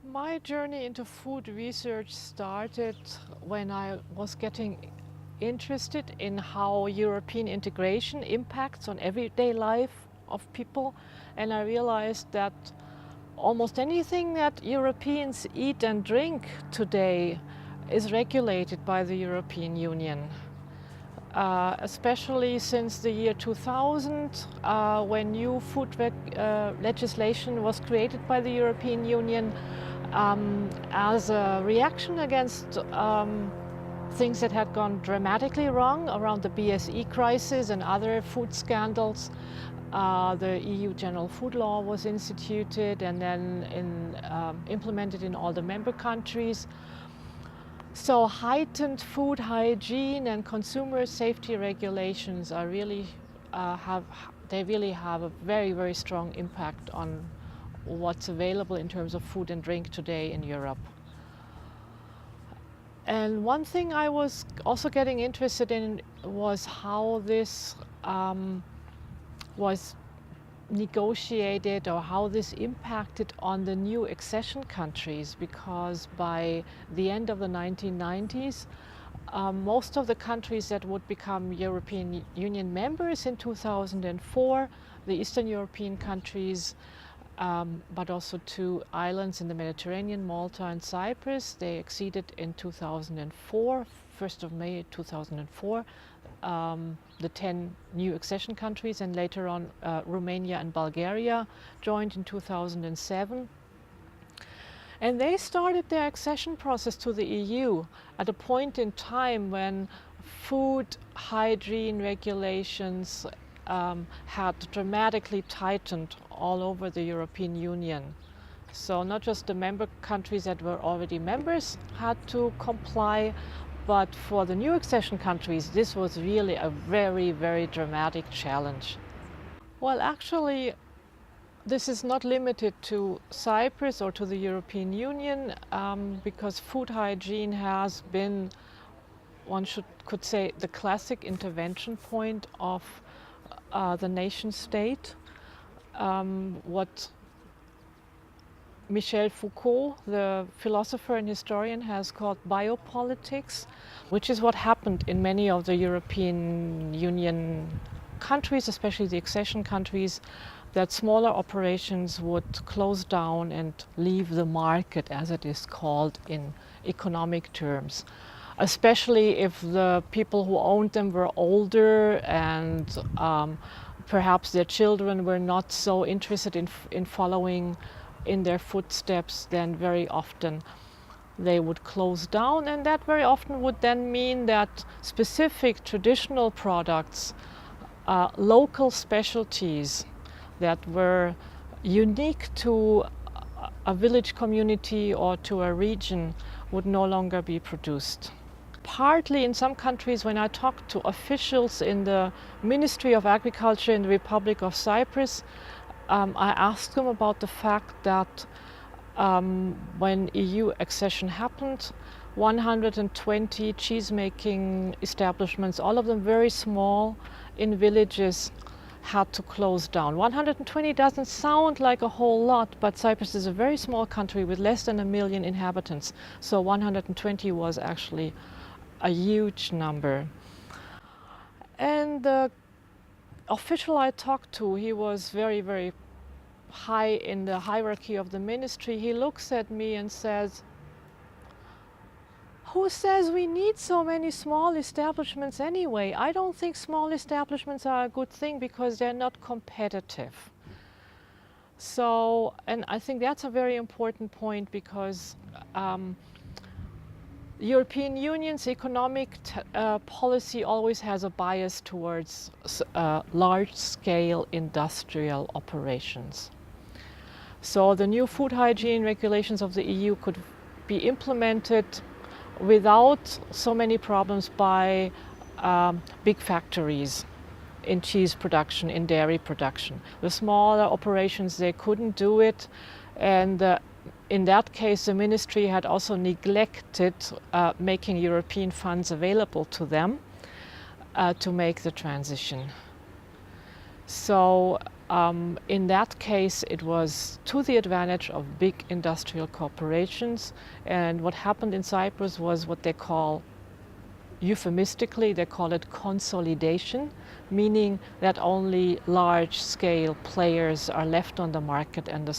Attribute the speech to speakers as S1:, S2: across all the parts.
S1: My journey into food research started when I was getting interested in how European integration impacts on everyday life of people, and I realized that almost anything that Europeans eat and drink today is regulated by the European Union. Especially since the year 2000, when new food legislation was created by the European Union as a reaction against things that had gone dramatically wrong around the BSE crisis and other food scandals. The EU General Food Law was instituted and then implemented in all the member countries. So heightened food hygiene and consumer safety regulations are really have a very, very strong impact on what's available in terms of food and drink today in Europe. And one thing I was also getting interested in was how this was negotiated, or how this impacted on the new accession countries, because by the end of the 1990s, most of the countries that would become European Union members in 2004, the Eastern European countries, but also two islands in the Mediterranean, Malta and Cyprus, they acceded in 2004, 1st of May 2004, the 10 new accession countries, and later on Romania and Bulgaria joined in 2007. And they started their accession process to the EU at a point in time when food hygiene regulations had dramatically tightened all over the European Union. So not just the member countries that were already members had to comply, but for the new accession countries, this was really a very, very dramatic challenge. Well, actually, this is not limited to Cyprus or to the European Union, because food hygiene has been, one could say, the classic intervention point of the nation state. What Michel Foucault, the philosopher and historian, has called biopolitics, which is what happened in many of the European Union countries, especially the accession countries, that smaller operations would close down and leave the market, as it is called in economic terms, especially if the people who owned them were older and perhaps their children were not so interested in following in their footsteps. Then very often they would close down, and that very often would then mean that specific traditional products, local specialties that were unique to a village community or to a region would no longer be produced. Partly in some countries, when I talked to officials in the Ministry of Agriculture in the Republic of Cyprus, I asked them about the fact that when EU accession happened, 120 cheese-making establishments, all of them very small, in villages, had to close down. 120 doesn't sound like a whole lot, but Cyprus is a very small country with less than 1 million inhabitants, so 120 was actually a huge number. And the official I talked to, he was very, very high in the hierarchy of the ministry. He looks at me and says, "Who says we need so many small establishments anyway? I don't think small establishments are a good thing because they're not competitive." So, and I think that's a very important point, because European Union's economic policy always has a bias towards large-scale industrial operations. So the new food hygiene regulations of the EU could be implemented without so many problems by big factories in cheese production, in dairy production. The smaller operations, they couldn't do it, and in that case, the ministry had also neglected making European funds available to them to make the transition. So In that case, it was to the advantage of big industrial corporations. And what happened in Cyprus was what they call, euphemistically, they call it consolidation, meaning that only large-scale players are left on the market and the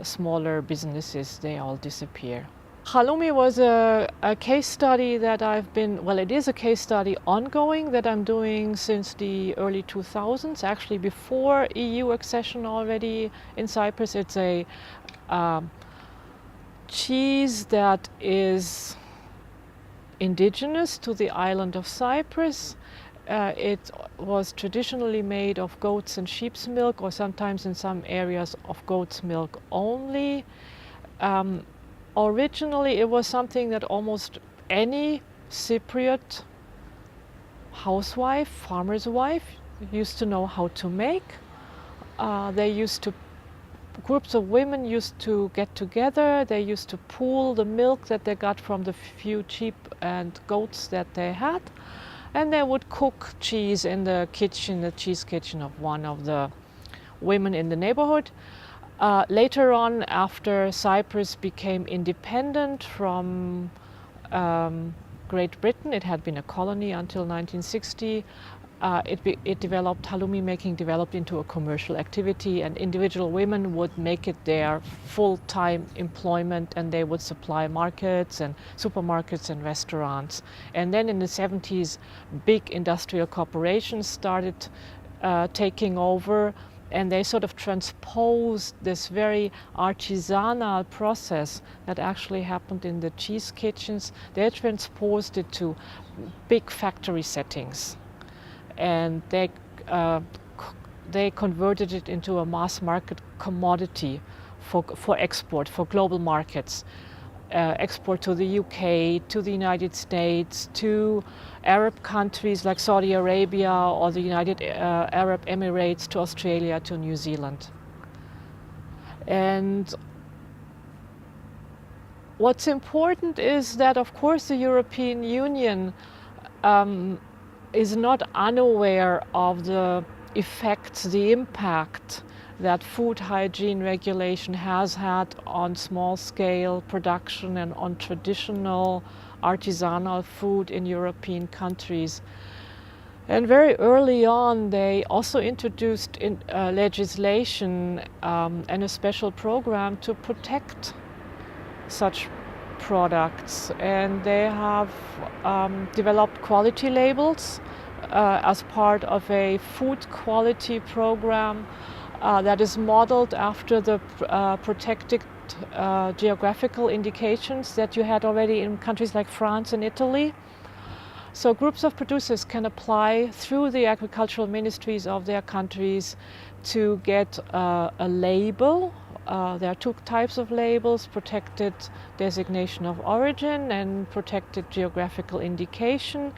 S1: smaller businesses, they all disappear. Halloumi was a case study that it is a case study ongoing that I'm doing since the early 2000s, actually before EU accession already in Cyprus. It's a cheese that is indigenous to the island of Cyprus. It was traditionally made of goat's and sheep's milk, or sometimes in some areas of goat's milk only. Originally, it was something that almost any Cypriot housewife, farmer's wife, used to know how to make. Groups of women used to get together. They used to pool the milk that they got from the few sheep and goats that they had, and they would cook cheese in the kitchen, the cheese kitchen of one of the women in the neighborhood. Later on, after Cyprus became independent from Great Britain, it had been a colony until 1960, halloumi making developed into a commercial activity, and individual women would make it their full-time employment, and they would supply markets and supermarkets and restaurants. And then in the 70s, big industrial corporations started taking over, and they sort of transposed this very artisanal process that actually happened in the cheese kitchens. They transposed it to big factory settings, and they converted it into a mass market commodity for export, for global markets. Export to the UK, to the United States, to Arab countries like Saudi Arabia or the United Arab Emirates, to Australia, to New Zealand. And what's important is that, of course, the European Union is not unaware of the effects, the impact that food hygiene regulation has had on small-scale production and on traditional artisanal food in European countries. And very early on, they also introduced legislation and a special program to protect such products. And they have developed quality labels as part of a food quality program that is modeled after the protected geographical indications that you had already in countries like France and Italy. So groups of producers can apply through the agricultural ministries of their countries to get a label. There are two types of labels: protected designation of origin and protected geographical indication.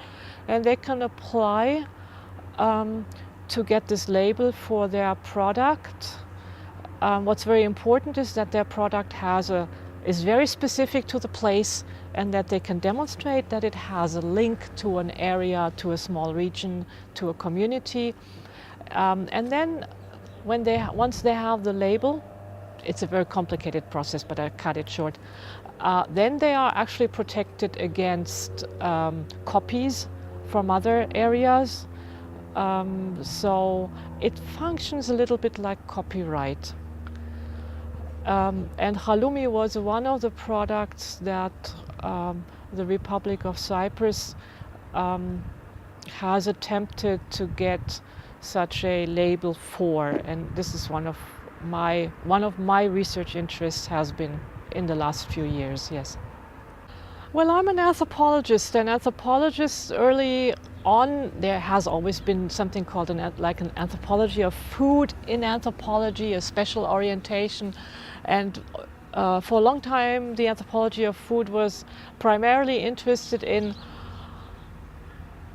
S1: And they can apply to get this label for their product. What's very important is that their product is very specific to the place, and that they can demonstrate that it has a link to an area, to a small region, to a community. And then once they have the label, it's a very complicated process, but I cut it short. Then they are actually protected against copies from other areas. So it functions a little bit like copyright. And halloumi was one of the products that the Republic of Cyprus has attempted to get such a label for, and this is one of my research interests has been in the last few years. Yes. Well, I'm an anthropologist, and anthropologists early on, there has always been something called an anthropology of food in anthropology, a special orientation. And for a long time, the anthropology of food was primarily interested in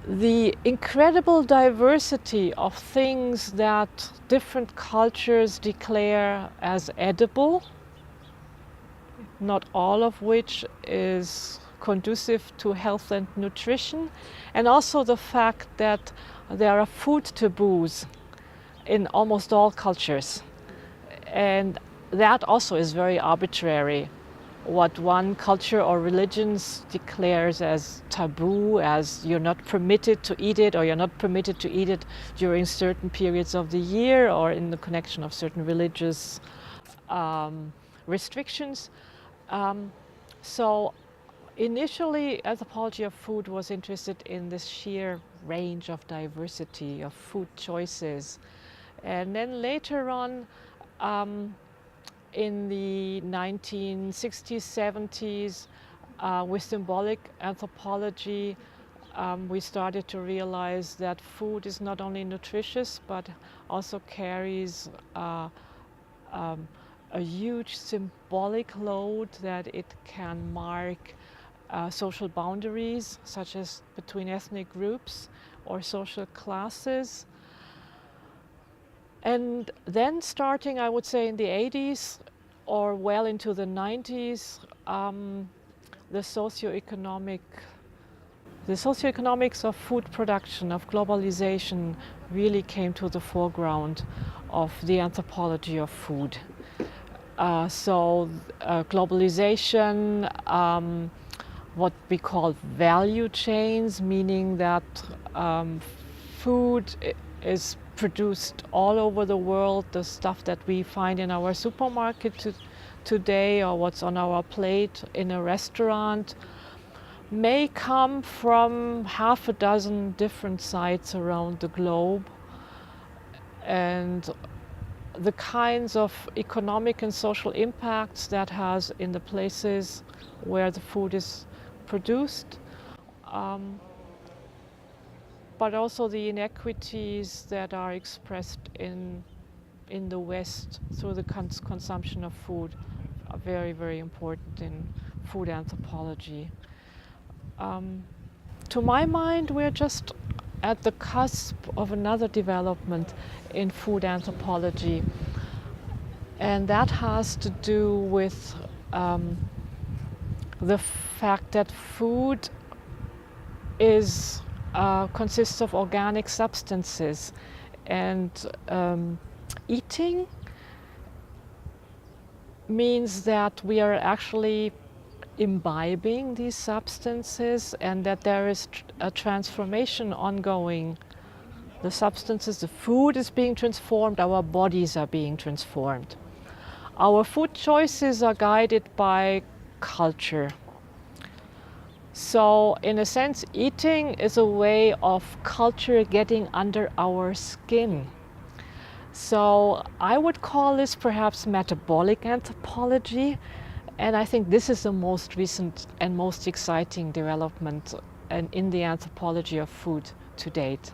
S1: the incredible diversity of things that different cultures declare as edible, not all of which is conducive to health and nutrition, and also the fact that there are food taboos in almost all cultures. And that also is very arbitrary. What one culture or religions declares as taboo, as you're not permitted to eat it, or you're not permitted to eat it during certain periods of the year, or in the connection of certain religious restrictions. So initially, anthropology of food was interested in this sheer range of diversity of food choices. And then later on, in the 1960s, 70s, with symbolic anthropology, we started to realize that food is not only nutritious, but also carries a huge symbolic load, that it can mark social boundaries, such as between ethnic groups or social classes. And then starting, I would say, in the 80s or well into the 90s, the socioeconomics of food production, of globalization, really came to the foreground of the anthropology of food. Globalization, what we call value chains, meaning that food is produced all over the world. The stuff that we find in our supermarket today, or what's on our plate in a restaurant, may come from half a dozen different sites around the globe. And the kinds of economic and social impacts that has in the places where the food is produced, but also the inequities that are expressed in the West through the consumption of food are very, very important in food anthropology. To my mind, we're just at the cusp of another development in food anthropology, and that has to do with the fact that food consists of organic substances, and eating means that we are actually imbibing these substances, and that there is a transformation ongoing. The substances, the food is being transformed, our bodies are being transformed. Our food choices are guided by culture. So in a sense, eating is a way of culture getting under our skin. So I would call this perhaps metabolic anthropology, and I think this is the most recent and most exciting development in the anthropology of food to date.